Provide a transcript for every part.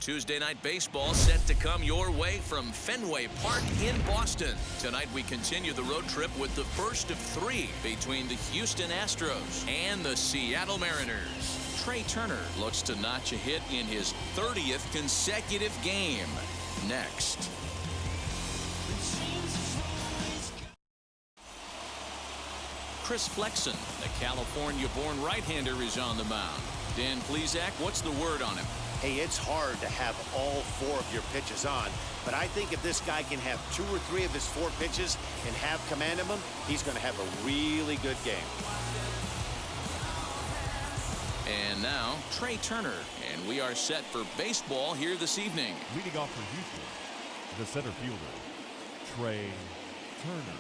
Tuesday night baseball set to come your way from Fenway Park in Boston. Tonight we continue the road trip with the first of three between the Houston Astros and the Seattle Mariners. Trey Turner looks to notch a hit in his 30th consecutive game. Next. Chris Flexen, the California-born right-hander, is on the mound. Dan Plesac, what's the word on him? Hey, it's hard to have all four of your pitches on, but I think if this guy can have 2 or 3 of his 4 pitches and have command of them, he's going to have a really good game. And now, Trey Turner, and we are set for baseball here this evening. Leading off for Houston, the center fielder, Trey Turner.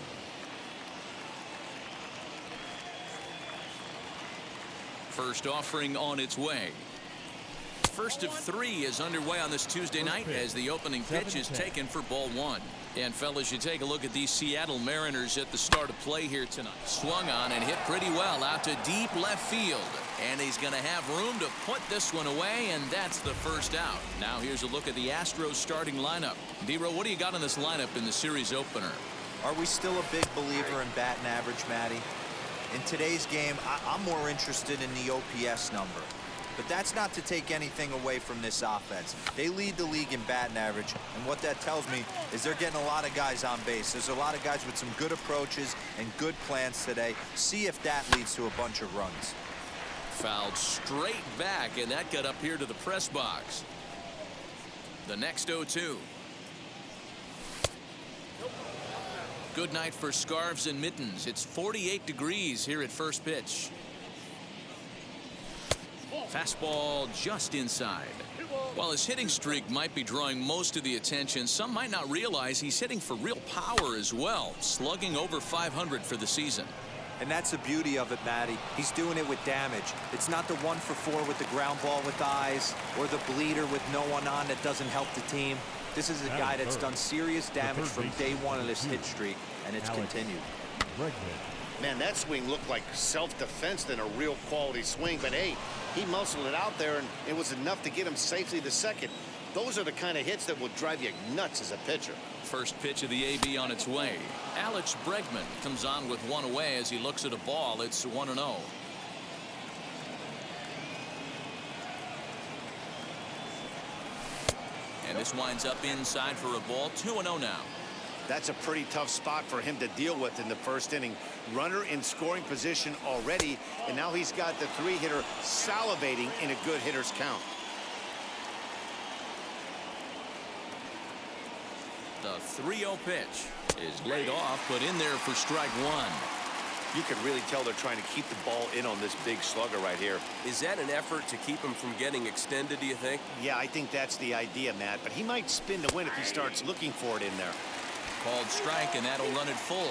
First offering on its way. First of 3 is underway on this Tuesday night as the opening pitch is taken for ball 1. And fellas, you take a look at these Seattle Mariners at the start of play here tonight. Swung on and hit pretty well out to deep left field. And he's going to have room to put this one away, and that's the first out. Now here's a look at the Astros starting lineup. D-Row, what do you got on this lineup in the series opener? Are we still a big believer in batting average, Matty? In today's game, I'm more interested in the OPS number. But that's not to take anything away from this offense. They lead the league in batting average, and what that tells me is they're getting a lot of guys on base. There's a lot of guys with some good approaches and good plans today. See if that leads to a bunch of runs. Fouled straight back, and that got up here to the press box. The next 0-2. Good night for scarves and mittens. It's 48 degrees here at first pitch. Fastball just inside. While his hitting streak might be drawing most of the attention, some might not realize he's hitting for real power as well, slugging over 500 for the season. And that's the beauty of it, Matty. He's doing it with damage. It's not the 1 for 4 with the ground ball with eyes or the bleeder with no one on that doesn't help the team. This is a guy that's done serious damage from day 1 of this hit streak, and it's continued. Man, that swing looked like self-defense than a real quality swing, but hey, he muscled it out there, and it was enough to get him safely to second. Those are the kind of hits that will drive you nuts as a pitcher. First pitch of the AB on its way. Alex Bregman comes on with 1 away as he looks at a ball. It's 1-0. And this winds up inside for a ball. 2-0 now. That's a pretty tough spot for him to deal with in the first inning. Runner in scoring position already, and now he's got the 3-hitter salivating in a good hitter's count. The 3-0 pitch is laid off, but in there for strike 1. You can really tell they're trying to keep the ball in on this big slugger right here. Is that an effort to keep him from getting extended, do you think? Yeah, I think that's the idea, Matt, but he might spin to win if he starts looking for it in there. Called strike, and that'll run it full.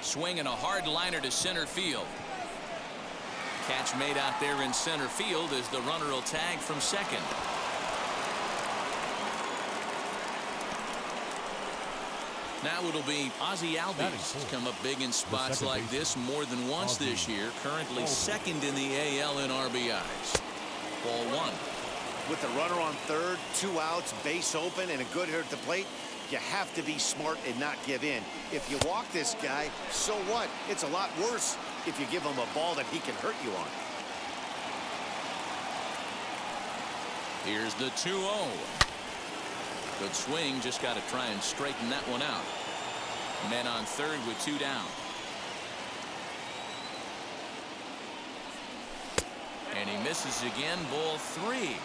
Swinging a hard liner to center field. Catch made out there in center field as the runner will tag from second. Now it'll be Ozzie Albies. He's come up big in spots like this more than once this year. Currently second in the AL in RBIs. Ball 1. With the runner on third, 2 outs, base open, and a good hitter at the plate, you have to be smart and not give in. If you walk this guy, so what? It's a lot worse if you give him a ball that he can hurt you on. Here's the 2-0. Good swing, just got to try and straighten that one out. Men on third with 2 down. And he misses again, ball 3.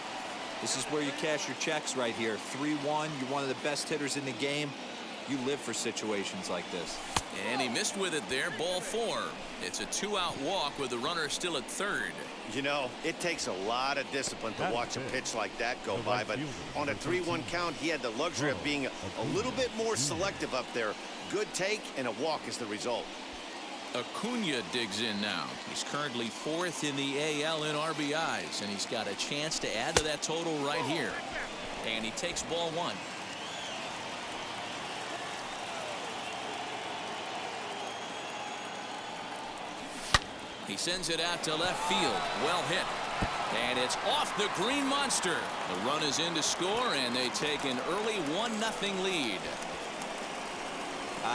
This is where you cash your checks right here. 3-1, you're one of the best hitters in the game. You live for situations like this. And he missed with it there, ball 4. It's a 2-out walk with the runner still at third. You know, it takes a lot of discipline to watch a pitch like that go by, but on a 3-1 count, he had the luxury of being a little bit more selective up there. Good take, and a walk is the result. Acuna digs in now. He's currently 4th in the AL in RBIs, and he's got a chance to add to that total right here. And he takes ball 1. He sends it out to left field. Well hit. And it's off the green monster. The run is in to score, and they take an early 1-0 lead.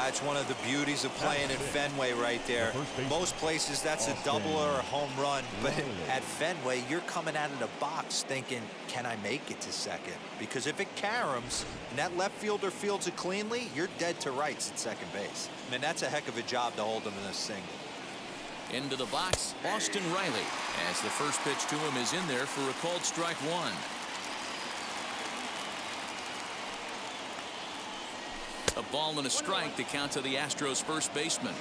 It's one of the beauties of playing at Fenway right there. Most places that's a double or a home run, but at Fenway you're coming out of the box thinking, can I make it to second? Because if it caroms and that left fielder fields it cleanly, you're dead to rights at second base. I mean, that's a heck of a job to hold him in a single. Into the box, Austin Riley, as the first pitch to him is in there for a called strike one. A ball and a strike to count to the Astros first baseman.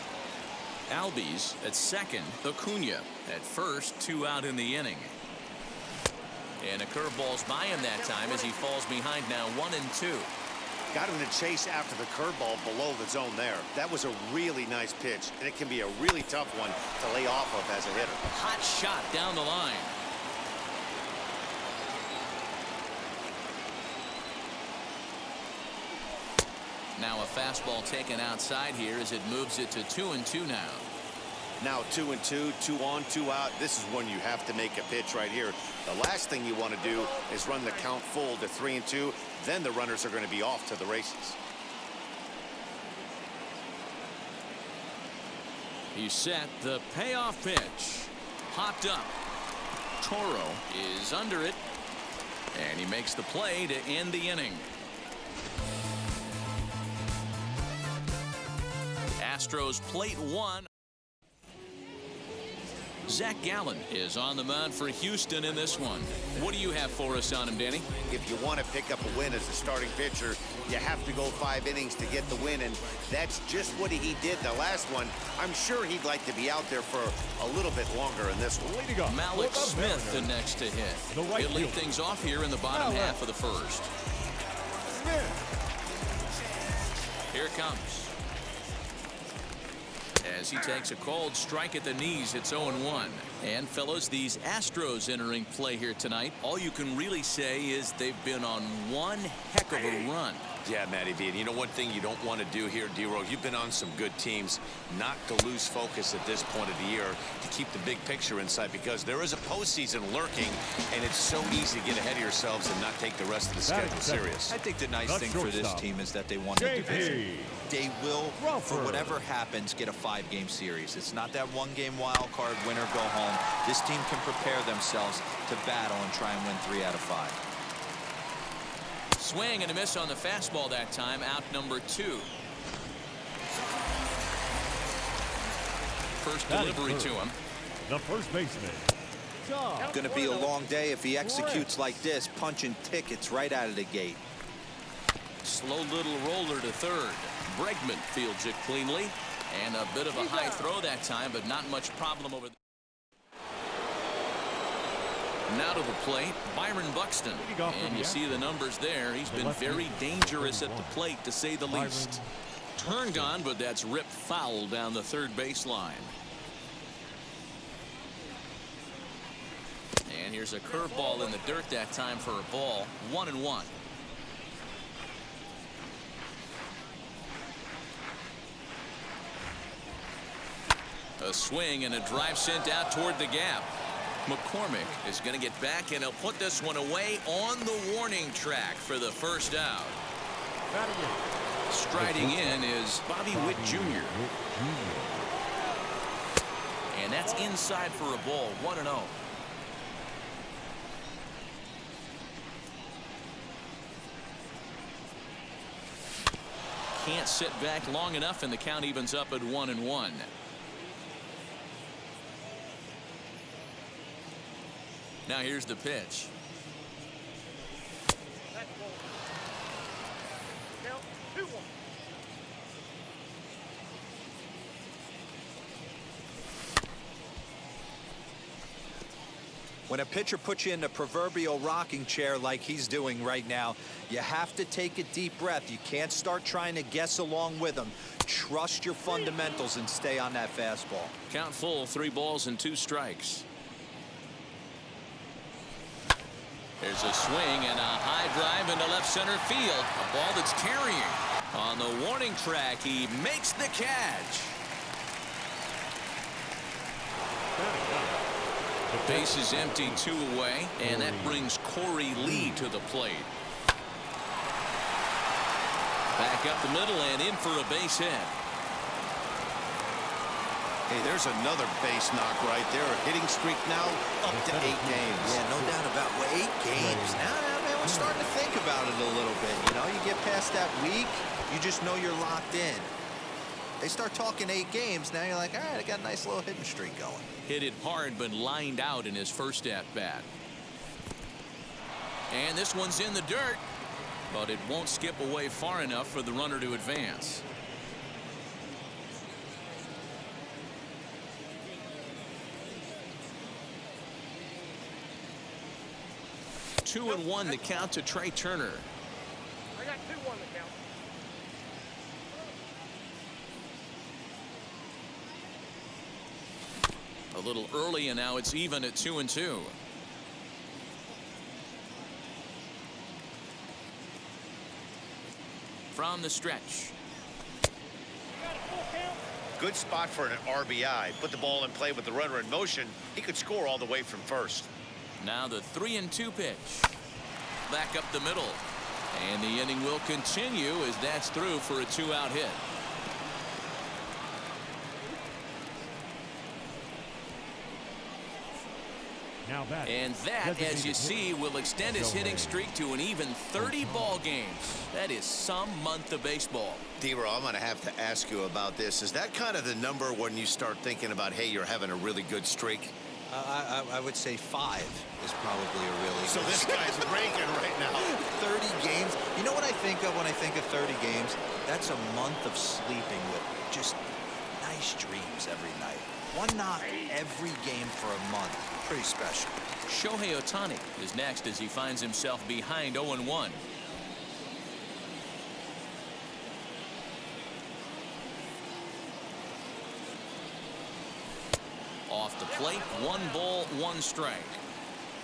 Albies at second, Acuna at first, 2 out in the inning. And a curveball's by him that time as he falls behind now 1-2. Got him to chase after the curveball below the zone there. That was a really nice pitch, and it can be a really tough one to lay off of as a hitter. Hot shot down the line. Now a fastball taken outside here as it moves it to 2-2 now. Now 2-2, 2 on, 2 out. This is when you have to make a pitch right here. The last thing you want to do is run the count full to 3-2. Then the runners are going to be off to the races. He set the payoff pitch. Popped up. Toro is under it. And he makes the play to end the inning. Astros plate one. Zach Gallen is on the mound for Houston in this one. What do you have for us on him, Danny? If you want to pick up a win as a starting pitcher, you have to go 5 innings to get the win, and that's just what he did the last one. I'm sure he'd like to be out there for a little bit longer in this one. Malik Smith the next to hit. He'll lead things off here in the bottom half of the first. Here it comes. As he takes a cold strike at the knees, it's 0-1. And fellas, these Astros entering play here tonight, all you can really say is they've been on one heck of a run. Yeah, Matty V, and you know one thing you don't want to do here, D-Row, you've been on some good teams, not to lose focus at this point of the year, to keep the big picture in sight, because there is a postseason lurking, and it's so easy to get ahead of yourselves and not take the rest of the schedule serious. I think the nice thing for this team is that they won the division. They will, for whatever happens, get a 5-game series. It's not that 1-game wild card, win or go home. This team can prepare themselves to battle and try and win 3 out of 5. Swing and a miss on the fastball that time, out number 2. First delivery to him. The first baseman. Going to be a long day if he executes like this, punching tickets right out of the gate. Slow little roller to third. Bregman fields it cleanly, and a bit of a high throw that time, but not much problem over there. Now to the plate, Byron Buxton. And you see the numbers there. He's been very dangerous at the plate, to say the least. Turned on, but that's ripped foul down the third baseline. And here's a curveball in the dirt that time for a ball. 1-1. A swing and a drive sent out toward the gap. McCormick is going to get back, and he'll put this one away on the warning track for the first out. Striding in is Bobby Witt Jr. And that's inside for a ball. 1-0. Can't sit back long enough, and the count evens up at 1-1. Now here's the pitch. When a pitcher puts you in the proverbial rocking chair like he's doing right now, you have to take a deep breath. You can't start trying to guess along with him. Trust your fundamentals and stay on that fastball. Count full, 3 balls and 2 strikes. There's a swing and a high drive into left center field. A ball that's carrying. On the warning track, he makes the catch. Base is empty, 2 away, and that brings Corey Lee to the plate. Back up the middle and in for a base hit. Hey, there's another base knock right there. A hitting streak now up to 8 games. Yeah, no doubt about it. 8 games. Now, man, we're starting to think about it a little bit. You know, you get past that week, you just know you're locked in. They start talking 8 games, now you're like, all right, I got a nice little hitting streak going. Hit it hard, but lined out in his first at-bat. And this one's in the dirt, but it won't skip away far enough for the runner to advance. 2-1 the count to Trey Turner. I got 2-1 the count. A little early, and now it's even at 2-2. From the stretch. Good spot for an RBI. Put the ball in play with the runner in motion. He could score all the way from first. Now the 3-2 pitch. Back up the middle. And the inning will continue as that's through for a 2-out hit. Now that, and that, as you see, will extend his hitting streak to an even 30 ball games. That is some month of baseball. D-Row, I'm going to have to ask you about this. Is that kind of the number when you start thinking about, hey, you're having a really good streak? I would say 5 is probably a really So good this guy's ranking right now. 30 games. You know what I think of when I think of 30 games? That's a month of sleeping with just nice dreams every night. 1 knock every game for a month. Pretty special. Shohei Ohtani is next as he finds himself behind 0-1. Off the plate, 1 ball, 1 strike.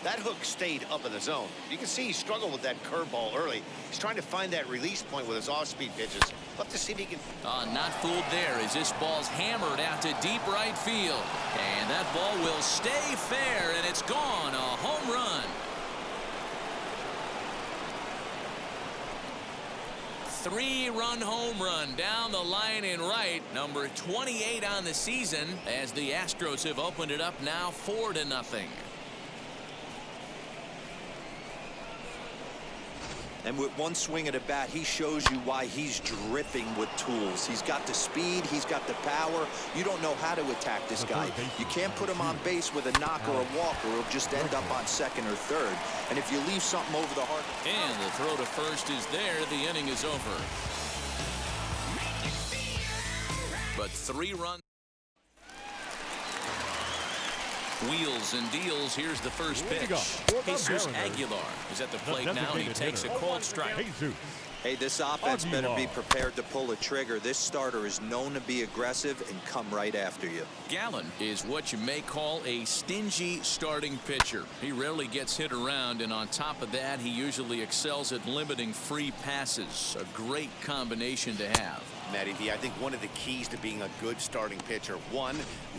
That hook stayed up in the zone. You can see he struggled with that curveball early. He's trying to find that release point with his off-speed pitches. We'll have to see if he can. Not fooled there as this ball's hammered out to deep right field. And that ball will stay fair, and it's gone. A home run. 3-run home run down the line in right. Number 28 on the season as the Astros have opened it up now 4-0. And with 1 swing at a bat, he shows you why he's dripping with tools. He's got the speed, he's got the power. You don't know how to attack this guy. You can't put him on base with a knock or a walk, or he'll just end up on second or third. And if you leave something over the heart. And the throw to first is there. The inning is over. But 3 runs. Wheels and deals. Here's the first pitch. Jesus Aguilar is at the plate now, and he takes a cold strike. Hey, this offense better be prepared to pull a trigger. This starter is known to be aggressive and come right after you. Gallen is what you may call a stingy starting pitcher. He rarely gets hit around, and on top of that, he usually excels at limiting free passes. A great combination to have. Matty V, I think one of the keys to being a good starting pitcher, 1,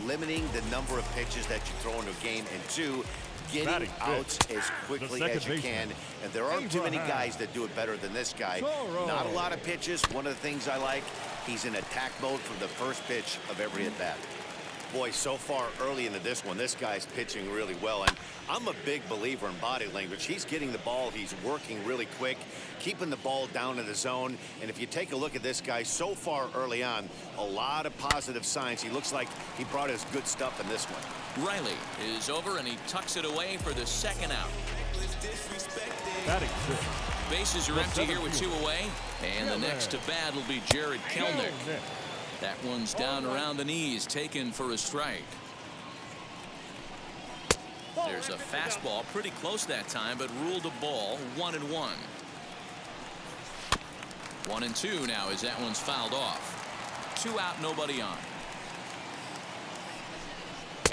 limiting the number of pitches that you throw into a game, and 2, getting outs as quickly as you can. And there aren't too many guys that do it better than this guy. Not a lot of pitches. One of the things I like, he's in attack mode from the first pitch of every at bat. Boy, so far early into this one, this guy's pitching really well. And I'm a big believer in body language. He's getting the ball. He's working really quick, keeping the ball down in the zone. And if you take a look at this guy so far early on, a lot of positive signs. He looks like he brought his good stuff in this one. Riley is over, and he tucks it away for the 2nd out. Bases are empty here with 2 away. And the next to bat will be Jared Kelnick. That one's down around the knees, taken for a strike. There's a fastball pretty close that time, but ruled a ball. 1-1. 1-2 now as that one's fouled off. 2 out, nobody on.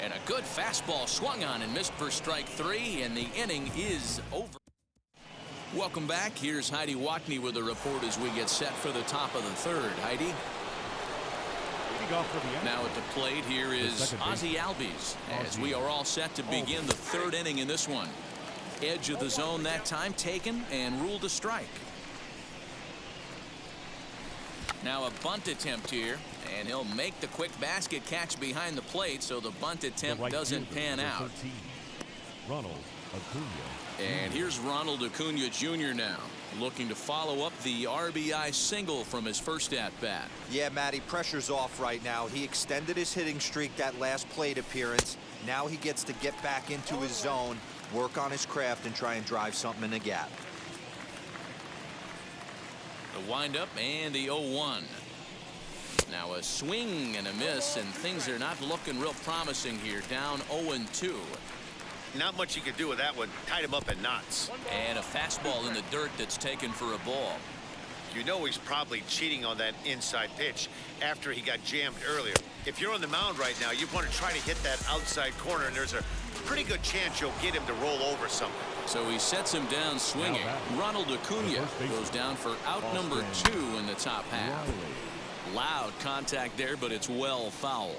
And a good fastball swung on and missed for strike 3, and the inning is over. Welcome back. Here's Heidi Watney with a report as we get set for the top of the 3rd. Heidi? Leading off for the Yankees. Now at the plate here is Ozzie Albies as we are all set to begin the third inning in this one. Edge of the zone that time taken and ruled a strike. Now a bunt attempt here, and he'll make the quick basket catch behind the plate, so the bunt attempt doesn't pan out. Ronald Acuna. And here's Ronald Acuna Jr. now, looking to follow up the RBI single from his first at-bat. Yeah, Matty, pressure's off right now. He extended his hitting streak that last plate appearance. Now he gets to get back into his zone, work on his craft, and try and drive something in the gap. The windup and the 0-1. Now a swing and a miss, and things are not looking real promising here. Down 0-2. Not much you can do with that one. Tied him up in knots. And a fastball in the dirt that's taken for a ball. You know he's probably cheating on that inside pitch after he got jammed earlier. If you're on the mound right now, you want to try to hit that outside corner, and there's a pretty good chance you'll get him to roll over something. So he sets him down swinging. Ronald Acuna goes down for out number 2 in the top half. Loud contact there, but it's well foul.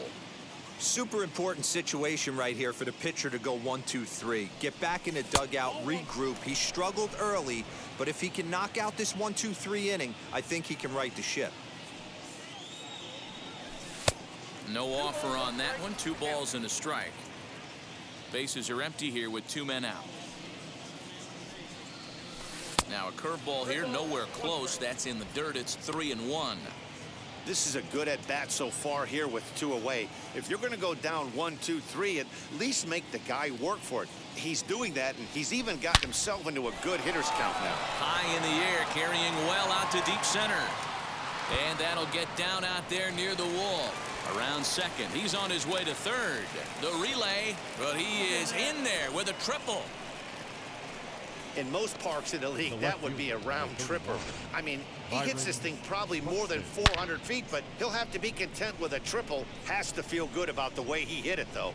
Super important situation right here for the pitcher to go 1-2-3. Get back in the dugout, regroup. He struggled early, but if he can knock out this 1-2-3 inning, I think he can right the ship. No offer on that one. 2 balls and a strike. Bases are empty here with 2 men out. Now a curveball here, nowhere close. That's in the dirt. It's 3-1. This is a good at-bat so far here with 2 away. If you're going to go down 1-2-3, at least make the guy work for it. He's doing that, and he's even got himself into a good hitter's count now. High in the air, carrying well out to deep center. And that'll get down out there near the wall. Around second. He's on his way to third. The relay, but he is in there with a triple. In most parks in the league, that would be a round tripper. I mean, he hits this thing probably more than 400 feet, but he'll have to be content with a triple. Has to feel good about the way he hit it, though.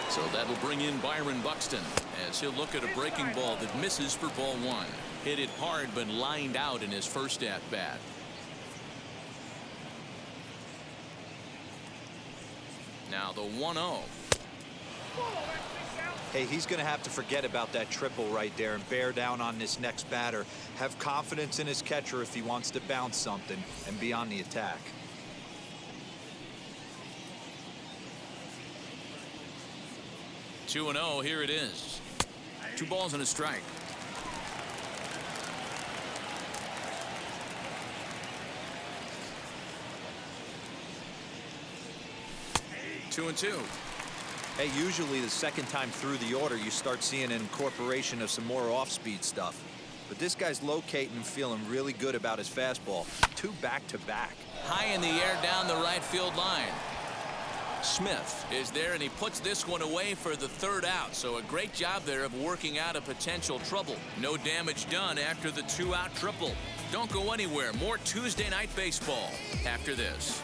So that'll bring in Byron Buxton as he'll look at a breaking ball that misses for ball 1. Hit it hard but lined out in his first at-bat. Now the 1-0. Hey, he's going to have to forget about that triple right there and bear down on this next batter. Have confidence in his catcher if he wants to bounce something and be on the attack. 2-0, here it is. 2 balls and a strike. Two and 2. Hey, usually the second time through the order, you start seeing an incorporation of some more off-speed stuff. But this guy's locating and feeling really good about his fastball. 2 back-to-back. High in the air down the right field line. Smith is there, and he puts this one away for the 3rd out. So a great job there of working out a potential trouble. No damage done after the 2-out triple. Don't go anywhere. More Tuesday night baseball after this.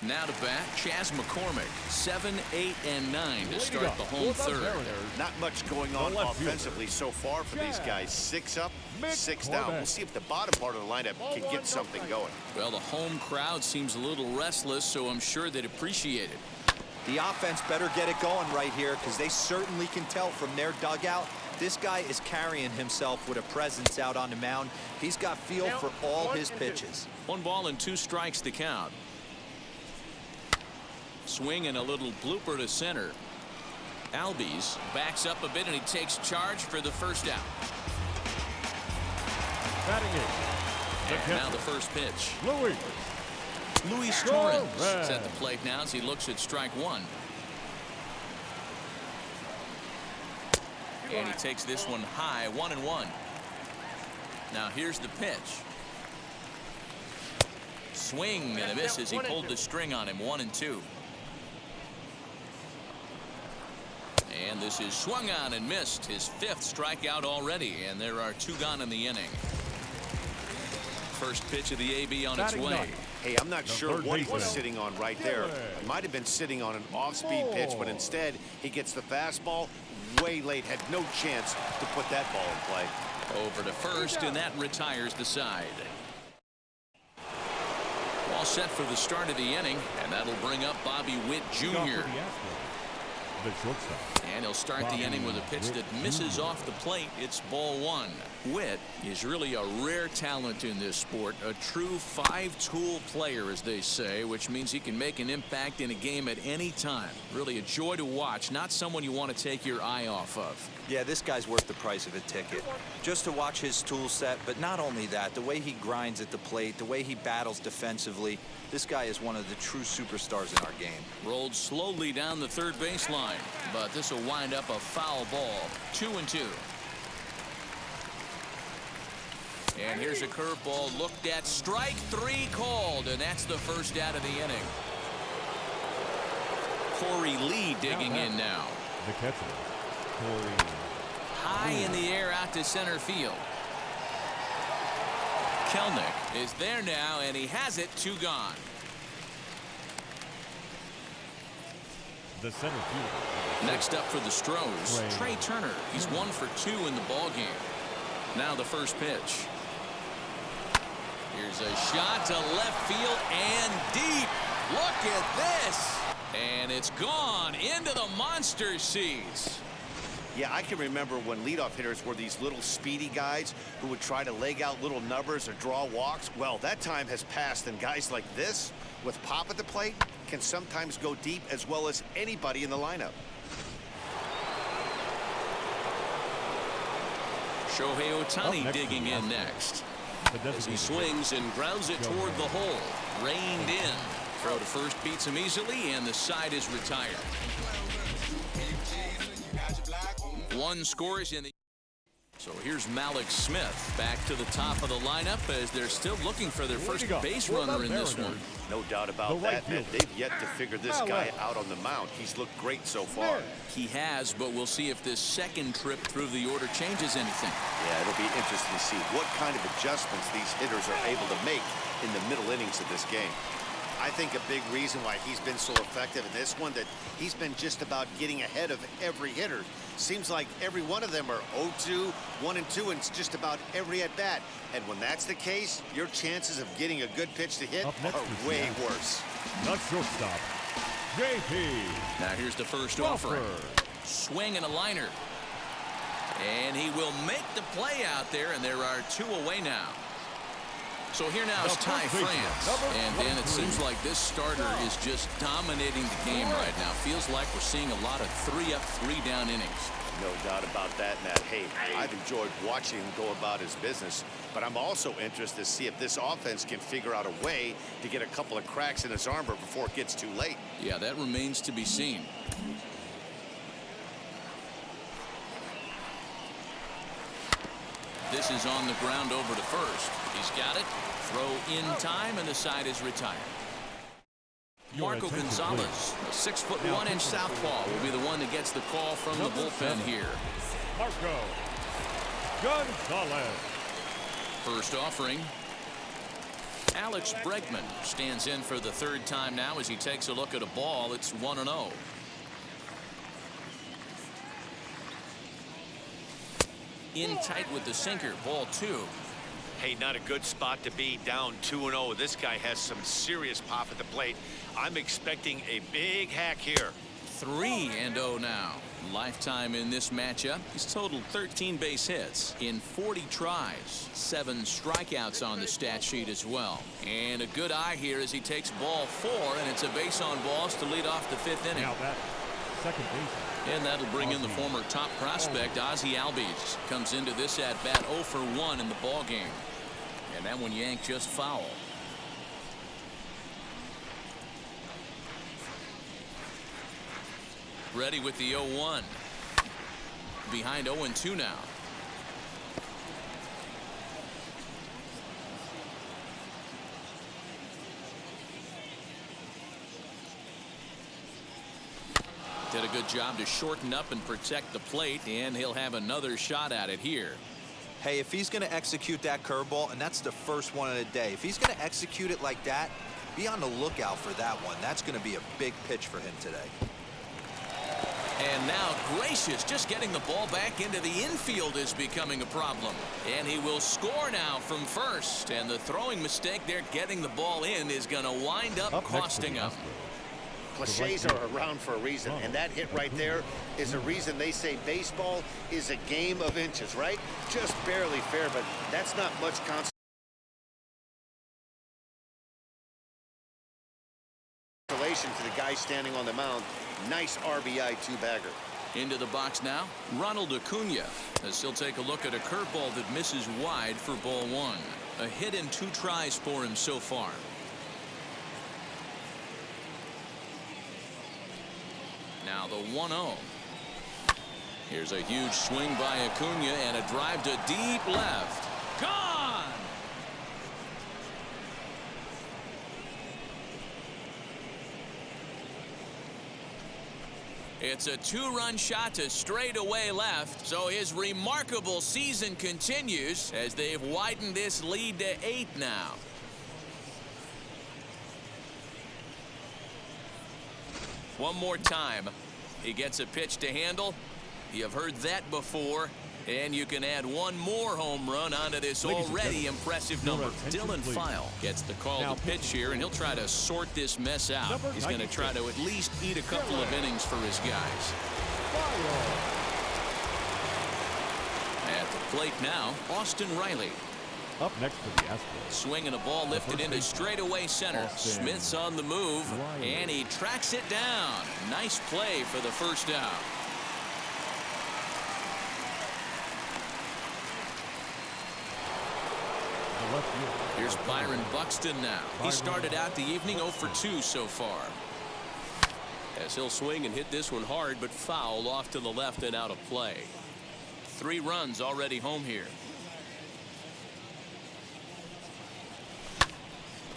Now to bat, Chas McCormick, 7, 8, and 9 to start the home third. Not much going on offensively so far for these guys. 6 up, 6 down. We'll see if the bottom part of the lineup can get something going. Well, the home crowd seems a little restless, so I'm sure they'd appreciate it. The offense better get it going right here, because they certainly can tell from their dugout this guy is carrying himself with a presence out on the mound. He's got feel for all his pitches. 1 ball and 2 strikes to count. Swing and a little blooper to center. Albies backs up a bit, and he takes charge for the 1st out. And now the first pitch. Luis Torres is at the plate now as he looks at strike 1. And he takes this one high, 1-1. Now here's the pitch. Swing and a miss as he pulled the string on him, 1-2. And this is swung on and missed, his 5th strikeout already, and there are 2 gone in the inning. First pitch of the AB on its Batting way. ninth. Hey, I'm not sure third what he was baseman. sitting on right there. It might have been sitting on an off-speed pitch, but instead he gets the fastball way late. Had no chance to put that ball in play. Over to first, and that retires the side. All set for the start of the inning, and that'll bring up Bobby Witt Leading off Jr. for the Astros, the shortstop. And he'll start the Bobby inning with a pitch Witt that misses Jr. off the plate. It's ball one. Witt is really a rare talent in this sport, a true five-tool player, as they say, which means he can make an impact in a game at any time. Really a joy to watch, not someone you want to take your eye off of. Yeah, this guy's worth the price of a ticket. Just to watch his tool set, but not only that, the way he grinds at the plate, the way he battles defensively, this guy is one of the true superstars in our game. Rolled slowly down the third baseline, but this will wind up a foul ball. 2-2. And here's a curveball looked at. Strike three called, and that's the first out of the inning. Corey Lee digging in now. The catcher, Corey. High in the air out to center field. Kelnick is there now, and he has it. Two gone. The center fielder. Next up for the Stros, Trey Turner. He's 1 for 2 in the ball game. Now the first pitch. Here's a shot to left field and deep. Look at this. And it's gone into the monster seats. Yeah, I can remember when leadoff hitters were these little speedy guys who would try to leg out little numbers or draw walks. Well, that time has passed, and guys like this, with pop at the plate, can sometimes go deep as well as anybody in the lineup. Shohei Ohtani digging in next. As he swings and grounds it toward the hole. Reined in. Throw to first beats him easily, and the side is retired. One scores in the... So here's Malik Smith back to the top of the lineup as they're still looking for their first base runner in this one. No doubt about that, man. They've yet to figure this guy out on the mound. He's looked great so far. He has, but we'll see if this second trip through the order changes anything. Yeah, it'll be interesting to see what kind of adjustments these hitters are able to make in the middle innings of this game. I think a big reason why he's been so effective in this one, that he's been just about getting ahead of every hitter. Seems like every one of them are 0-2, 1-2, and it's just about every at bat. And when that's the case, your chances of getting a good pitch to hit are way worse. The shortstop, JP. Now here's the first offering. Swing and a liner. And he will make the play out there, and there are two away now. So here now is Ty France, and then it seems like this starter is just dominating the game right now. Feels like we're seeing a lot of 3-up, 3-down innings. No doubt about that, Matt. Hey, I've enjoyed watching him go about his business, but I'm also interested to see if this offense can figure out a way to get a couple of cracks in his armor before it gets too late. Yeah, that remains to be seen. This is on the ground over to first. He's got it. Throw in time, and the side is retired. Marco Gonzalez, a 6'1" southpaw, will be the one that gets the call from the bullpen here. Marco Gonzalez. First offering. Alex Bregman stands in for the third time now as he takes a look at a ball. It's 1-0. In tight with the sinker, ball 2. Hey, not a good spot to be, down 2-0. This guy has some serious pop at the plate. I'm expecting a big hack here. 3-0 now. Lifetime in this matchup. He's totaled 13 base hits in 40 tries. 7 strikeouts on the stat sheet as well. And a good eye here as he takes ball 4, and it's a base on balls to lead off the 5th inning. Now that second base. And that'll bring in the former top prospect, Ozzie Albies. Comes into this at-bat 0 for 1 in the ball game. And that one yanked just foul. Ready with the 0-1. Behind 0-2 now. Did a good job to shorten up and protect the plate, and he'll have another shot at it here. Hey, if he's going to execute that curveball, and that's the first one of the day, if he's going to execute it like that, be on the lookout for that one. That's going to be a big pitch for him today. And now Gracious just getting the ball back into the infield is becoming a problem. And he will score now from first. And the throwing mistake there getting the ball in is going to wind up costing him. Cliches are around for a reason, and that hit right there is a reason they say baseball is a game of inches, right? Just barely fair, but that's not much consolation to the guy standing on the mound. Nice RBI two-bagger. Into the box now, Ronald Acuna, as he'll take a look at a curveball that misses wide for ball one. A hit in 2 tries for him so far. Now the 1-0. Here's a huge swing by Acuna and a drive to deep left. Gone! It's a 2-run shot to straightaway left, so his remarkable season continues as they've widened this lead to 8 now. One more time. He gets a pitch to handle. You've heard that before. And you can add one more home run onto this already impressive number. Dylan File gets the call to pitch here, and he'll try to sort this mess out. He's going to try to at least eat a couple of innings for his guys. At the plate now, Austin Riley. Up next to the Astros. Swinging a ball lifted into straightaway center. Smith's on the move, and he tracks it down. Nice play for the first out. Here's Byron Buxton now. He started out the evening 0 for 2 so far. As he'll swing and hit this one hard, but foul off to the left and out of play. 3 runs already home here.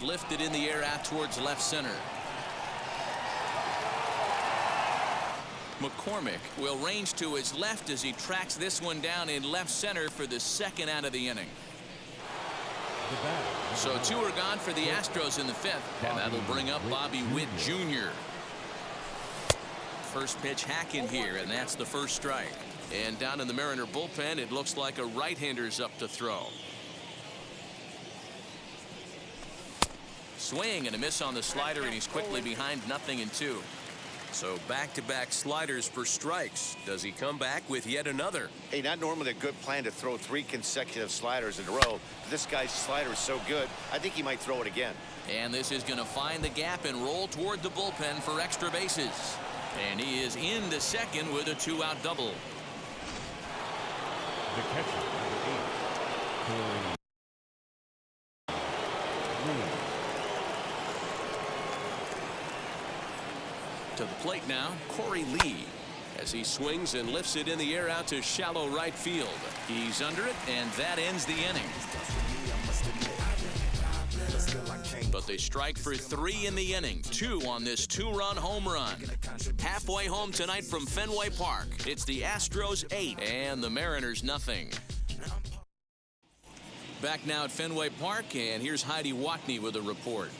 Lifted in the air out towards left center. McCormick will range to his left as he tracks this one down in left center for the second out of the inning. So 2 are gone for the Astros in the 5th, and that'll bring up Bobby Witt Jr. First pitch hack in here, and that's the first strike. And down in the Mariner bullpen, it looks like a right-hander's up to throw. Swing and a miss on the slider, and he's quickly behind 0-2. So back-to-back sliders for strikes. Does he come back with yet another? Hey, not normally a good plan to throw 3 consecutive sliders in a row. But this guy's slider is so good, I think he might throw it again. And this is going to find the gap and roll toward the bullpen for extra bases. And he is into second with a 2-out double. The catcher, number 8, To the plate now, Corey Lee, as he swings and lifts it in the air out to shallow right field. He's under it, and that ends the inning. But they strike for 3 in the inning, 2 on this 2-run home run. Halfway home tonight from Fenway Park, it's the Astros 8 and the Mariners 0. Back now at Fenway Park, and here's Heidi Watney with a report.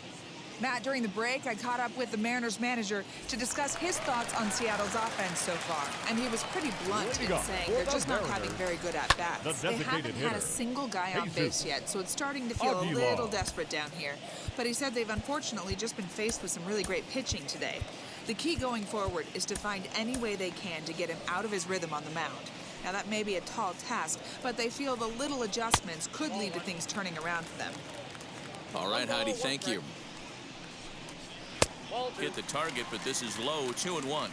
Matt, during the break, I caught up with the Mariners manager to discuss his thoughts on Seattle's offense so far. And he was pretty blunt in saying they're just not having very good at-bats. They haven't had a single guy on base yet, so it's starting to feel a little desperate down here. But he said they've unfortunately just been faced with some really great pitching today. The key going forward is to find any way they can to get him out of his rhythm on the mound. Now, that may be a tall task, but they feel the little adjustments could lead to things turning around for them. All right, Heidi, thank you. Hit the target, but this is low, 2-1.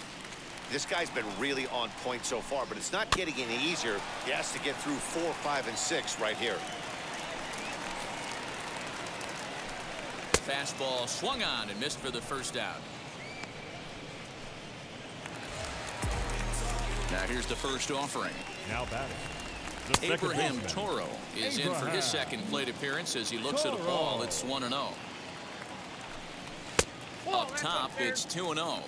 This guy's been really on point so far, but it's not getting any easier. He has to get through 4, 5, and 6 right here. Fastball swung on and missed for the first out. Now here's the first offering. Now batting. Abraham Toro is in for his second plate appearance as he looks at a ball. It's 1-0. Up top, it's 2-0.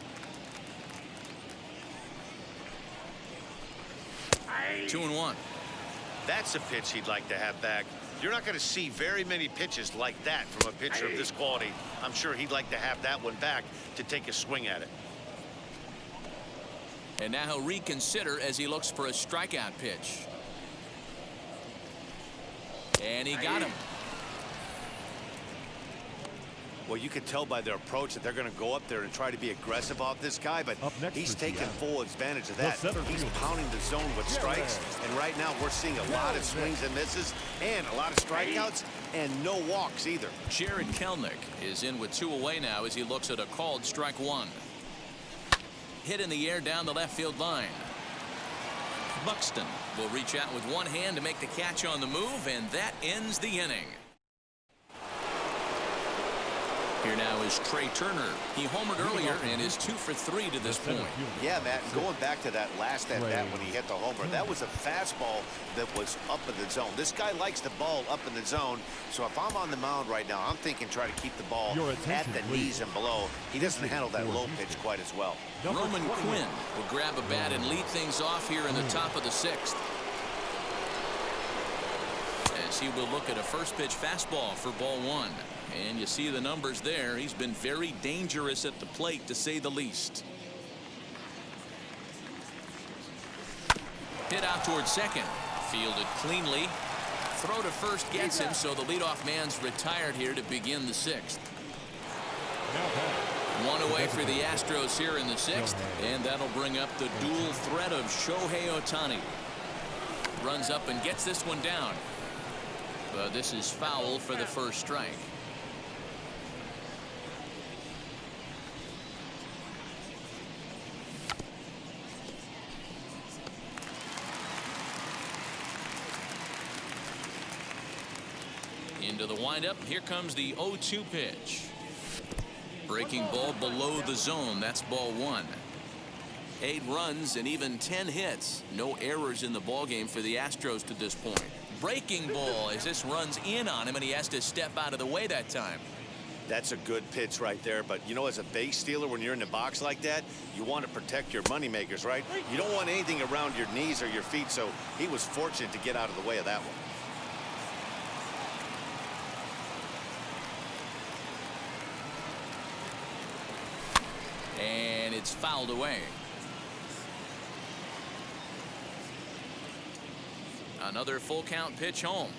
2-1. That's a pitch he'd like to have back. You're not going to see very many pitches like that from a pitcher of this quality. I'm sure he'd like to have that one back to take a swing at it. And now he'll reconsider as he looks for a strikeout pitch. And he got him. Well, you can tell by their approach that they're going to go up there and try to be aggressive off this guy, but he's taking full advantage of that. He's pounding the zone with strikes, and right now we're seeing a lot of swings and misses and a lot of strikeouts and no walks either. Jared Kelenic is in with 2 away now as he looks at a called strike 1. Hit in the air down the left field line. Buxton will reach out with one hand to make the catch on the move, and that ends the inning. Here now is Trey Turner. He homered earlier and is 2 for 3 to this point. Yeah, Matt, going back to that last at bat when he hit the homer, that was a fastball that was up in the zone. This guy likes the ball up in the zone, so if I'm on the mound right now, I'm thinking try to keep the ball at the knees and below. He doesn't handle that low pitch quite as well. Roman Quinn will grab a bat and lead things off here in the top of the 6th. As he will look at a first pitch fastball for ball 1. And you see the numbers there. He's been very dangerous at the plate, to say the least. Hit out towards second. Fielded cleanly. Throw to first gets him, so the leadoff man's retired here to begin the 6th. 1 away for the Astros here in the 6th, and that'll bring up the dual threat of Shohei Ohtani. Runs up and gets this one down. But this is foul for the first strike. Into the windup. Here comes the 0-2 pitch. Breaking ball below the zone. That's ball 1. 8 runs and even 10 hits. No errors in the ballgame for the Astros to this point. Breaking ball as this runs in on him, and he has to step out of the way that time. That's a good pitch right there, but you know, as a base stealer, when you're in the box like that, you want to protect your money makers, right? You don't want anything around your knees or your feet, so he was fortunate to get out of the way of that one. And it's fouled away. Another full count pitch home.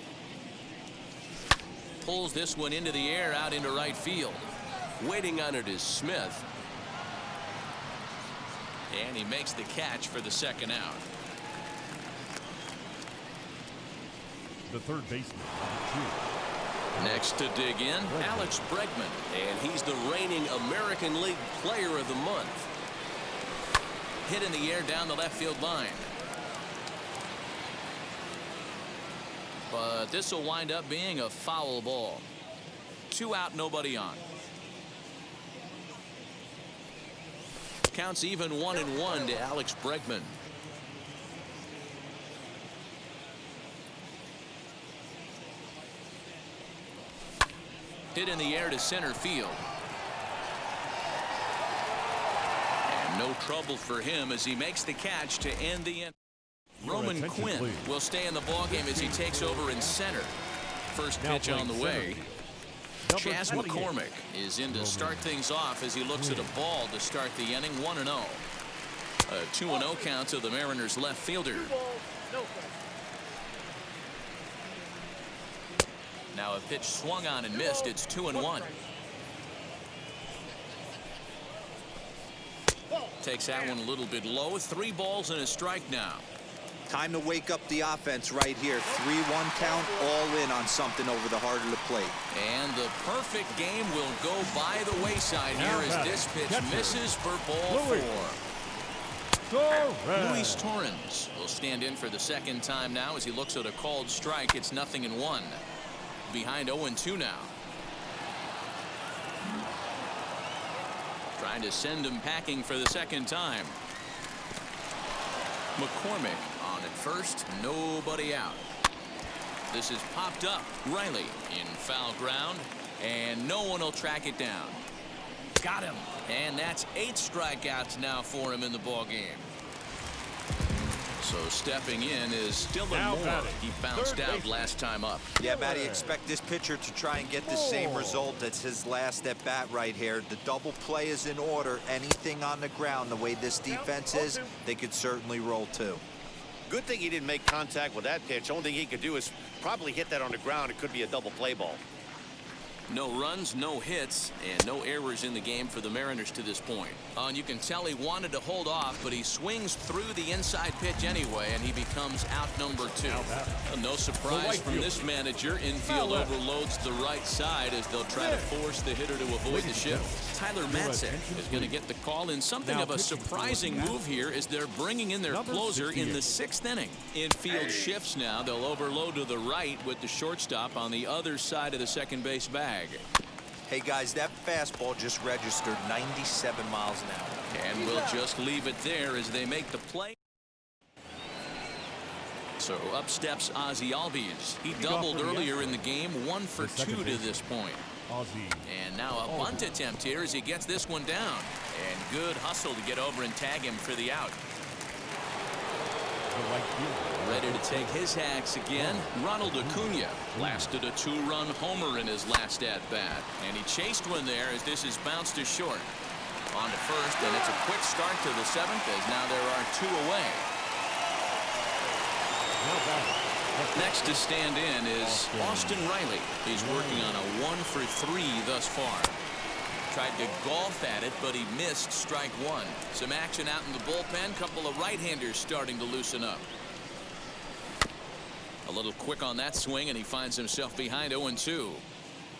Pulls this one into the air out into right field. Waiting on it is Smith. And he makes the catch for the second out. The third baseman. Next to dig in, Alex Bregman. And he's the reigning American League Player of the Month. Hit in the air down the left field line. But this will wind up being a foul ball. 2 out, nobody on. Counts even 1-1 to Alex Bregman. Hit in the air to center field. And no trouble for him as he makes the catch to end the inning. Roman Quinn will stay in the ballgame as he takes over in center. First pitch on the way. Chas McCormick is in to start things off as he looks at a ball to start the inning. 1-0. A 2-0 count to the Mariners left fielder. Now a pitch swung on and missed. It's 2-1. Takes that one a little bit low. 3 balls and a strike now. Time to wake up the offense right here. 3-1 count, all in on something over the heart of the plate. And the perfect game will go by the wayside here as this pitch misses for ball 4. Luis Torrens will stand in for the second time now as he looks at a called strike. It's 0-1. Behind 0-2 now. Trying to send him packing for the second time. McCormick on at first, nobody out. This is popped up. Riley in foul ground, and no one will track it down. Got him, and that's 8 strikeouts now for him in the ball game. So stepping in is Dylan Now Moore. batting, He bounced third out baseman. last time up. Yeah, Matty, expect this pitcher to try and get the same result as his last at bat right here. The double play is in order. Anything on the ground, the way this defense is, they could certainly roll too. Good thing he didn't make contact with that pitch. Only thing he could do is probably hit that on the ground. It could be a double play ball. No runs, no hits, and no errors in the game for the Mariners to this point. And you can tell he wanted to hold off, but he swings through the inside pitch anyway, and he becomes out number 2. No surprise from this manager. Infield overloads the right side as they'll try to force the hitter to avoid the shift. Tyler Matzek is going to get the call in something of a surprising move here as they're bringing in their closer in the 6th inning. Infield shifts now. They'll overload to the right with the shortstop on the other side of the second base bag. Hey, guys, that fastball just registered 97 miles an hour. And we'll just leave it there as they make the play. So up steps Ozzie Albies. He doubled earlier in the game, 1 for 2 to this point. And now a bunt attempt here as he gets this one down. And good hustle to get over and tag him for the out. Ready to take his hacks again. Ronald Acuna blasted a 2-run homer in his last at-bat. And he chased one there as this is bounced to short. On to first, and it's a quick start to the 7th as now there are 2 away. Next to stand in is Austin Riley. He's working on a 1 for 3 thus far. Tried to golf at it, but he missed strike 1. Some action out in the bullpen. Couple of right-handers starting to loosen up. A little quick on that swing, and he finds himself behind 0-2.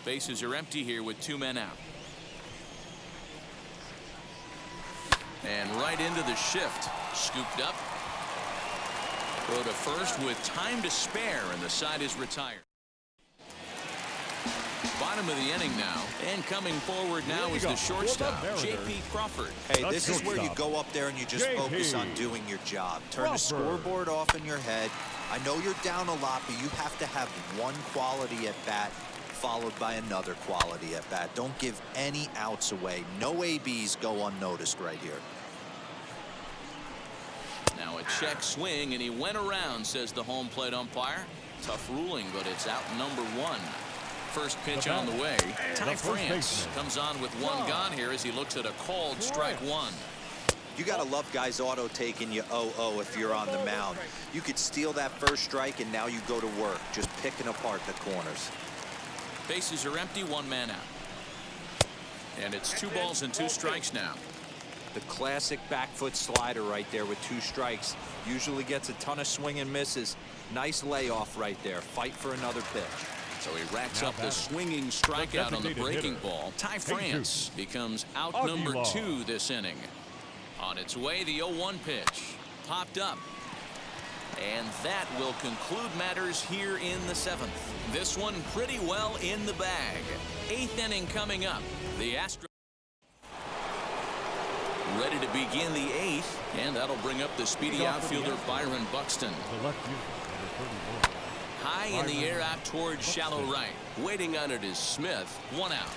Bases are empty here with 2 men out. And right into the shift. Scooped up. Go to first with time to spare, and the side is retired. Bottom of the inning now, and coming forward now is the shortstop, J.P. Crawford. Hey, this is where you go up there and you just focus on doing your job. Turn the scoreboard off in your head. I know you're down a lot, but you have to have one quality at bat followed by another quality at bat. Don't give any outs away. No ABs go unnoticed right here. Now a check swing, and he went around, says the home plate umpire. Tough ruling, but it's out number 1. First pitch on the way. Ty France comes on with 1 gone here as he looks at a called strike 1. You got to love guys auto taking you 0-0 if you're on the mound. You could steal that first strike, and now you go to work, just picking apart the corners. Bases are empty, 1 man out. And it's 2 balls and 2 strikes now. The classic back foot slider right there with 2 strikes. Usually gets a ton of swing and misses. Nice layoff right there. Fight for another pitch. So he racks up the swinging strikeout on the breaking ball. Ty France becomes out number 2 this inning. On its way, the 0-1 pitch. Popped up. And that will conclude matters here in the 7th. This one pretty well in the bag. 8th inning coming up. The Astros ready to begin the 8th, and that'll bring up the speedy outfielder Byron Buxton. High in the air out towards shallow right. Waiting on it is Smith. 1 out.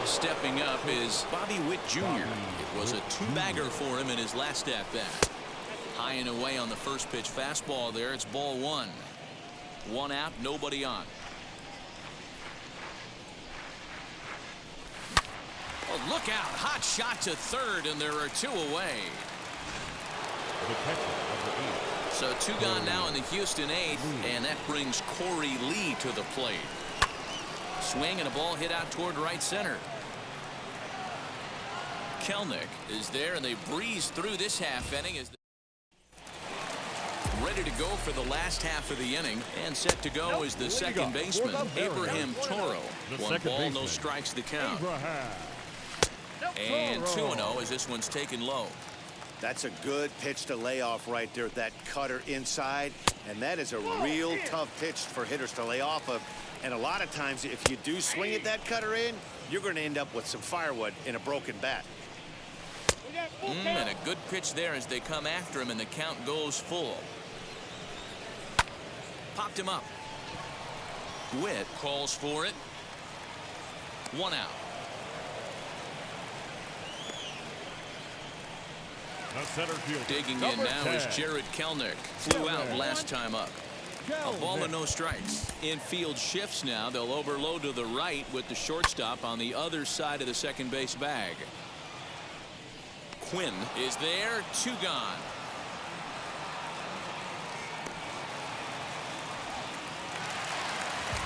Stepping up is Bobby Witt Jr. It was a 2-bagger for him in his last at-bat. High and away on the first pitch fastball there. It's ball 1. 1 out, nobody on. Oh, look out. Hot shot to third, and there are 2 away. So 2 gone now in the Houston 8th, and that brings Corey Lee to the plate. Swing and a ball hit out toward right center. Kelnick is there, and they breeze through this half inning as ready to go for the last half of the inning, and set to go is the second baseman, Abraham Toro. 1 ball, no strikes the count. And 2-0 as this one's taken low. That's a good pitch to lay off right there. That cutter inside, and that is a real tough pitch for hitters to lay off of. And a lot of times, if you do swing at that cutter in, you're going to end up with some firewood in a broken bat. And a good pitch there as they come after him, and the count goes full. Popped him up. Witt calls for it. 1 out. The center fielder. Digging in number now 10. is Jared Kelnick. Flew out last time up. A ball and no strikes. Infield shifts now. They'll overload to the right with the shortstop on the other side of the second base bag. Quinn is there. 2 gone.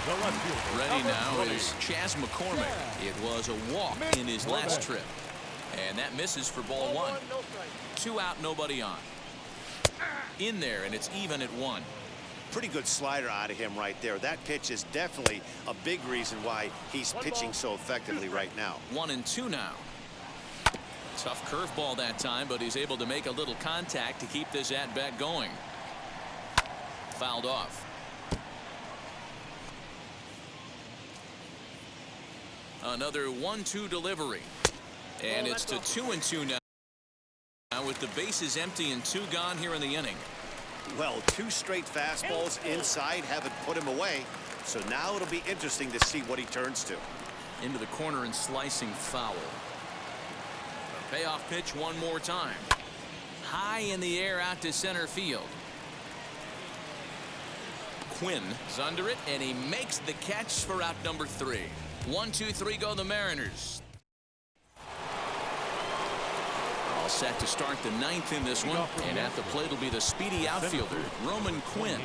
The left fielder. Ready number now 20. is Chas McCormick. It was a walk in his last trip. And that misses for ball 1. 2 out, nobody on. In there, and it's even at 1. Pretty good slider out of him right there. That pitch is definitely a big reason why he's pitching so effectively right now. 1-2 now. Tough curveball that time, but he's able to make a little contact to keep this at-bat going. Fouled off. Another 1-2 delivery. And it's to 2-2 now. Now with the bases empty and 2 gone here in the inning. Well, 2 straight fastballs inside haven't put him away. So now it'll be interesting to see what he turns to. Into the corner and slicing foul. A payoff pitch one more time. High in the air out to center field. Quinn is under it, and he makes the catch for out number 3. 1-2-3 go the Mariners. All set to start the 9th in this one, and at the plate will be the speedy outfielder Roman Quinn.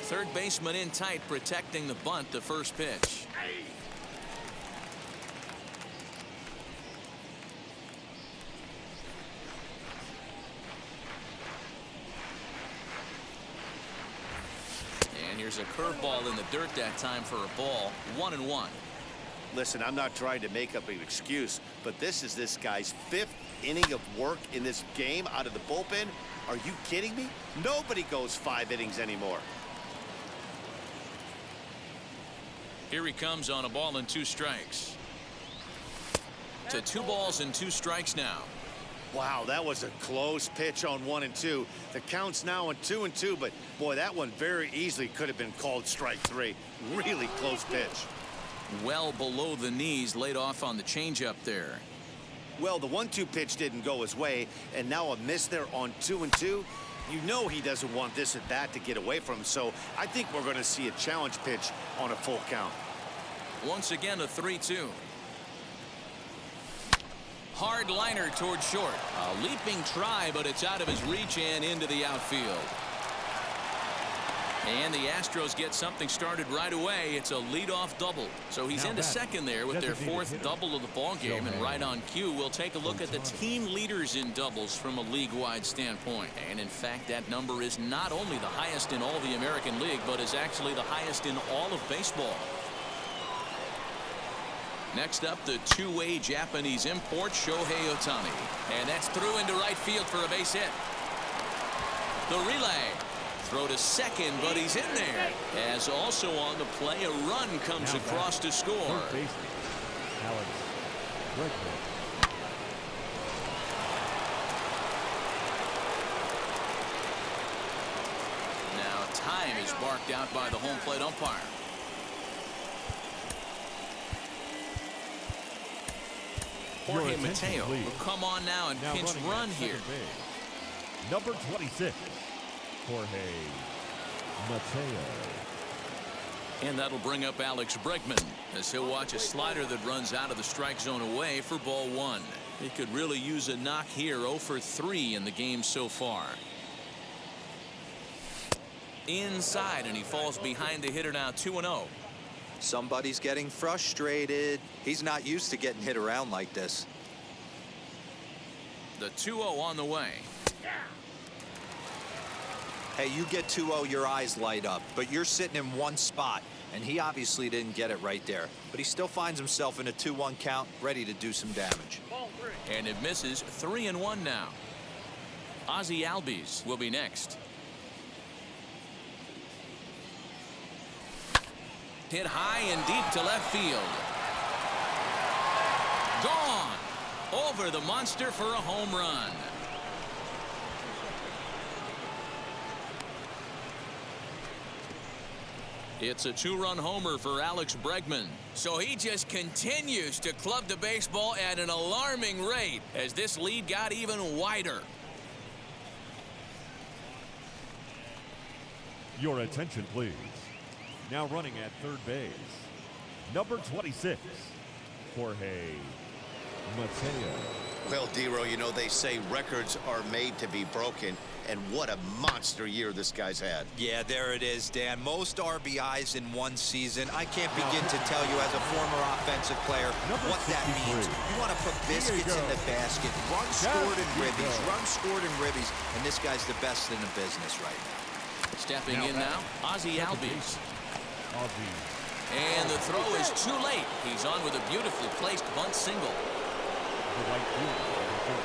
Third baseman in tight, protecting the bunt. The first pitch. And here's a curveball in the dirt that time for a ball. 1-1. Listen, I'm not trying to make up an excuse, but this is this guy's 5th inning of work in this game out of the bullpen. Are you kidding me? Nobody goes 5 innings anymore. Here he comes on a ball and 2 strikes. To 2 balls and 2 strikes now. Wow, that was a close pitch on 1 and 2. The count's now on 2 and 2, but boy, that one very easily could have been called strike 3. Really close pitch. Well below the knees, laid off on the changeup there. Well, the 1-2 pitch didn't go his way, and now a miss there on 2 and 2. You know he doesn't want this at bat to get away from him, so I think we're going to see a challenge pitch on a full count. Once again, a 3-2. Hard liner towards short. A leaping try, but it's out of his reach and into the outfield. And the Astros get something started right away. It's a leadoff double. So he's into second there with their 4th double of the ball game. And right on cue, we'll take a look at the team leaders in doubles from a league-wide standpoint. And in fact, that number is not only the highest in all the American League, but is actually the highest in all of baseball. Next up, the 2-way Japanese import, Shohei Ohtani. And that's through into right field for a base hit. The relay. Throw to second, but he's in there. As also on the play, a run comes across to score. Now time is barked out by the home plate umpire. Jorge Mateo will come on now and pinch run here. Number 26, Jorge Mateo. And that'll bring up Alex Bregman as he'll watch a slider that runs out of the strike zone away for ball 1. He could really use a knock here. 0 for 3 in the game so far. Inside, and he falls behind the hitter now. 2-0. Somebody's getting frustrated. He's not used to getting hit around like this. The 2-0 on the way. Hey, you get 2-0, your eyes light up, but you're sitting in one spot, and he obviously didn't get it right there. But he still finds himself in a 2-1 count, ready to do some damage. And it misses. 3-1 now. Ozzie Albies will be next. Hit high and deep to left field. Gone. Over the monster for a home run. It's a 2-run homer for Alex Bregman. So he just continues to club the baseball at an alarming rate as this lead got even wider. Your attention, please. Now running at third base, number 26, Jorge Mateo. Well, Dero, you know, they say records are made to be broken, and what a monster year this guy's had. Yeah, there it is, Dan. Most RBIs in one season. I can't begin to tell you as a former offensive player what that means. You want to put biscuits in the basket, runs scored in ribbies, and this guy's the best in the business right now. Stepping in now, Ozzie Albies. And the throw is too late. He's on with a beautifully placed bunt single. The right fielder, number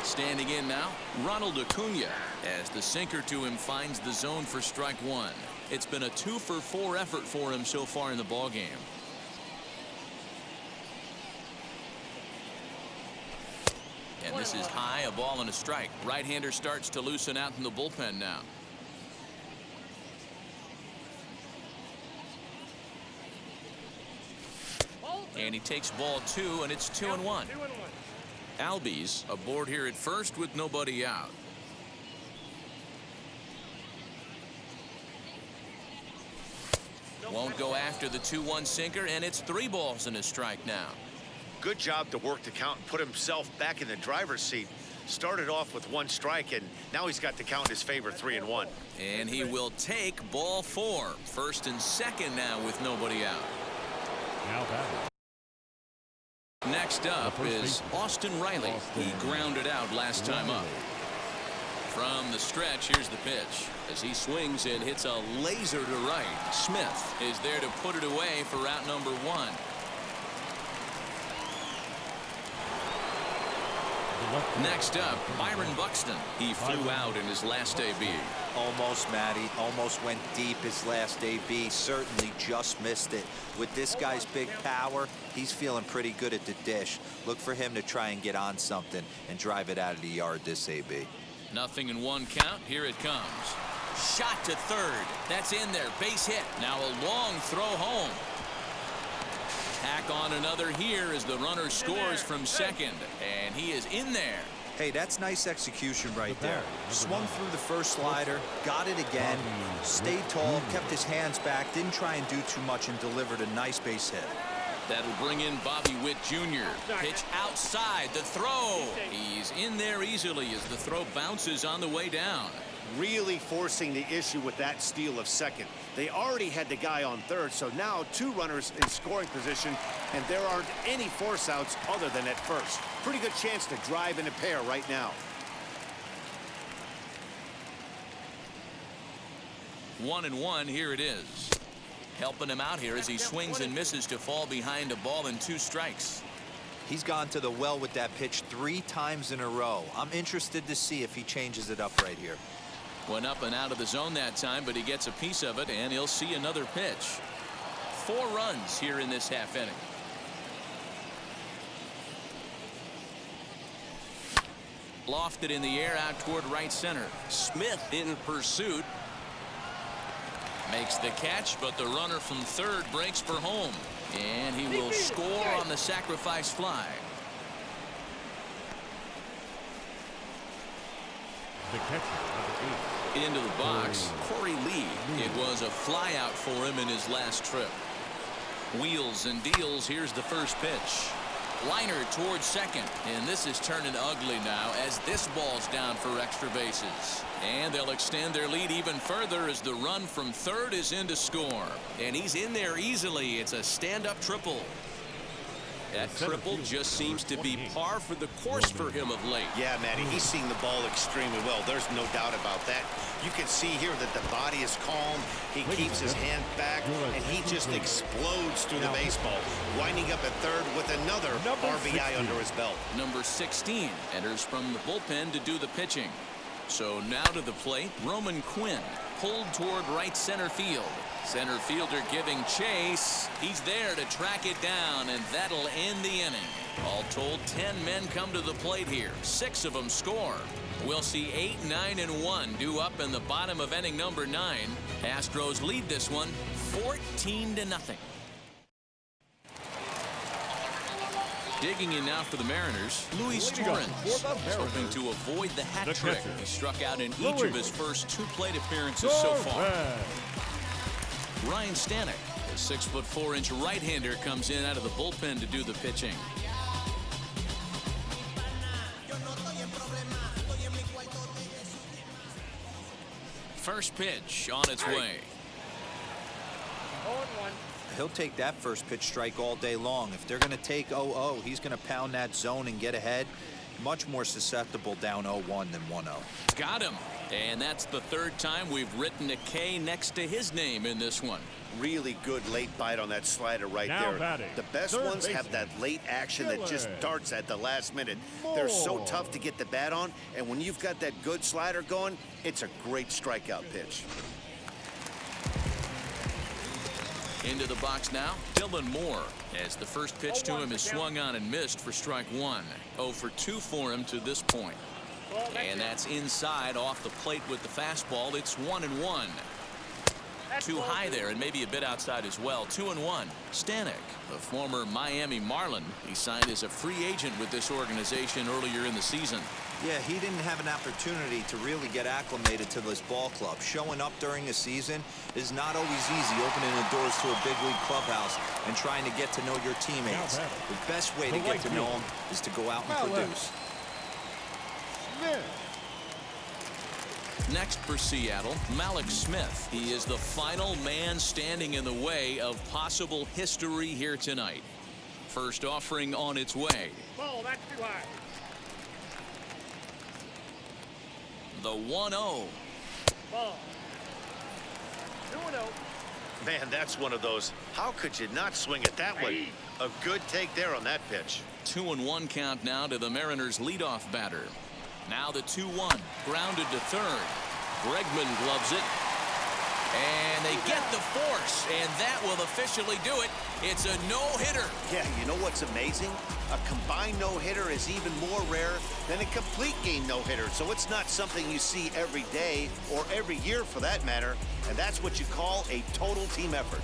13, Standing in now, Ronald Acuna, as the sinker to him finds the zone for strike one. It's been a 2-for-4 effort for him so far in the ballgame. And this is high, a ball and a strike. Right-hander starts to loosen out in the bullpen now. And he takes ball 2, and it's 2-1. Albies aboard here at first with nobody out. Won't go after the 2-1 sinker, and it's 3 balls and a strike now. Good job to work the count and put himself back in the driver's seat. Started off with 1 strike, and now he's got the count in his favor, 3-1. And he will take ball 4. First and second now with nobody out. Now batting. Next up is Austin Riley. He grounded out last time up. From the stretch, here's the pitch. As he swings and hits a laser to right. Smith is there to put it away for out number 1. Next up, Byron Buxton. He flew out in his last AB. Almost, Matty. Almost went deep his last AB. Certainly just missed it. With this guy's big power, he's feeling pretty good at the dish. Look for him to try and get on something and drive it out of the yard this AB. Nothing in 1 count. Here it comes. Shot to third. That's in there. Base hit. Now a long throw home. Tack on another here as the runner scores from second, and he is in there. Hey, that's nice execution right there. Swung through the first slider, got it again, stayed tall, kept his hands back, didn't try and do too much, and delivered a nice base hit. That'll bring in Bobby Witt Jr. Pitch outside, the throw. He's in there easily as the throw bounces on the way down. Really forcing the issue with that steal of second. They already had the guy on third, so now 2 runners in scoring position, and there aren't any force outs other than at first. Pretty good chance to drive in a pair right now. 1-1, here it is. Helping him out here as he swings and misses to fall behind a ball and 2 strikes. He's gone to the well with that pitch 3 times in a row. I'm interested to see if he changes it up right here. Went up and out of the zone that time, but he gets a piece of it, and he'll see another pitch. 4 runs here in this half inning. Lofted in the air out toward right center. Smith in pursuit. Makes the catch, but the runner from third breaks for home. And he will score on the sacrifice fly. The catcher, number 8. Into the box, Corey Lee. It was a fly out for him in his last trip. Wheels and deals. Here's the first pitch. Liner towards second, and this is turning ugly now as this ball's down for extra bases. And they'll extend their lead even further as the run from third is in to score. And he's in there easily. It's a stand-up triple. That triple just seems to be par for the course for him of late. Yeah, Matty, he's seeing the ball extremely well. There's no doubt about that. You can see here that the body is calm. He keeps his hand back, and he just explodes through the baseball, winding up at third with another RBI under his belt. Number 16 enters from the bullpen to do the pitching. So now to the plate, Roman Quinn, pulled toward right center field. Center fielder giving chase. He's there to track it down, and that'll end the inning. All told, 10 men come to the plate here. 6 of them score. We'll see 8, 9, and 1 due up in the bottom of inning number 9. Astros lead this one 14-0. Digging in now for the Mariners, Luis Torrens is hoping to avoid the hat trick. He struck out in each of his first 2 plate appearances so far. Ryan Stanek, the 6'4" right-hander, comes in out of the bullpen to do the pitching. First pitch on its way. 0-1. He'll take that first pitch strike all day long. If they're going to take 0-0, he's going to pound that zone and get ahead. Much more susceptible down 0-1 than 1-0. Got him. And that's the 3rd time we've written a K next to his name in this one. Really good late bite on that slider right there. Batting, the best ones have that late action that just darts at the last minute. They're so tough to get the bat on, and when you've got that good slider going, it's a great strikeout pitch. Into the box now, Dylan Moore, as the first pitch to him is swung on and missed for strike 1. 0 for 2 for him to this point. And that's inside off the plate with the fastball. It's 1-1. Too high there and maybe a bit outside as well. 2-1. Stanek, the former Miami Marlin, he signed as a free agent with this organization earlier in the season. Yeah, he didn't have an opportunity to really get acclimated to this ball club. Showing up during a season is not always easy, opening the doors to a big league clubhouse and trying to get to know your teammates. The best way to get to know them is to go out and produce. Next for Seattle, Malik Smith. He is the final man standing in the way of possible history here tonight. First offering on its way. Ball, that's too high. The 1-0. Ball. 2-0. Man, that's one of those. How could you not swing it that way? A good take there on that pitch. 2-1 count now to the Mariners' leadoff batter. Now the 2-1, grounded to third. Bregman gloves it. And they get the force, and that will officially do it. It's a no-hitter. Yeah, you know what's amazing? A combined no-hitter is even more rare than a complete game no-hitter. So it's not something you see every day or every year for that matter. And that's what you call a total team effort.